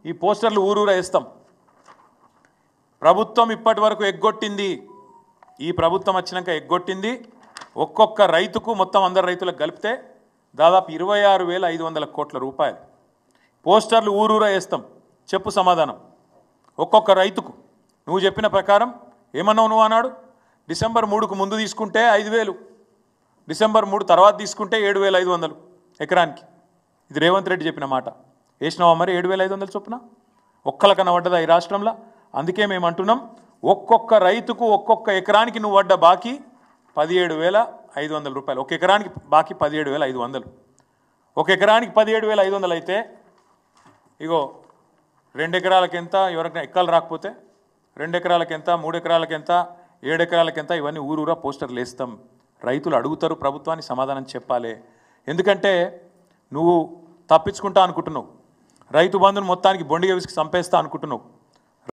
ఈ పోస్టర్లు ఊరూరా వేస్తాం. ప్రభుత్వం ఇప్పటి వరకు ఎగ్గొట్టింది, ఈ ప్రభుత్వం వచ్చినాక ఎగ్గొట్టింది ఒక్కొక్క రైతుకు మొత్తం అందరు రైతులకు కలిపితే దాదాపు 26,500 కోట్ల రూపాయలు. పోస్టర్లు ఊరూరా వేస్తాం. చెప్పు సమాధానం. ఒక్కొక్క రైతుకు నువ్వు చెప్పిన ప్రకారం ఏమన్నావు? నువ్వు అన్నాడు డిసెంబర్ 3కు ముందు తీసుకుంటే 5,000, డిసెంబర్ 3 తర్వాత తీసుకుంటే 7,500 ఎకరానికి. ఇది రేవంత్ రెడ్డి చెప్పిన మాట. వేసినావా మరి 7,500 చొప్పున? ఒక్కలకన్నా పడ్డదా ఈ రాష్ట్రంలో? అందుకే మేము అంటున్నాం, ఒక్కొక్క రైతుకు ఒక్కొక్క ఎకరానికి నువ్వు పడ్డ బాకీ 17,500 రూపాయలు. ఒక ఎకరానికి బాకీ 17,500. ఒక ఎకరానికి 17,500 అయితే ఇగో 2 ఎకరాలకు ఎంత, ఎవరికైనా ఎక్కలు రాకపోతే 2 ఎకరాలకు ఎంత, 3 ఎకరాలకు ఎంత, 7 ఎకరాలకు ఎంత, ఇవన్నీ ఊరూరా పోస్టర్లు వేస్తాం. రైతులు అడుగుతారు, ప్రభుత్వాన్ని సమాధానం చెప్పాలి. ఎందుకంటే నువ్వు తప్పించుకుంటా అనుకుంటున్నావు, రైతు బంధుని మొత్తానికి బొండిగా విసికి చంపేస్తా అనుకుంటున్నావు.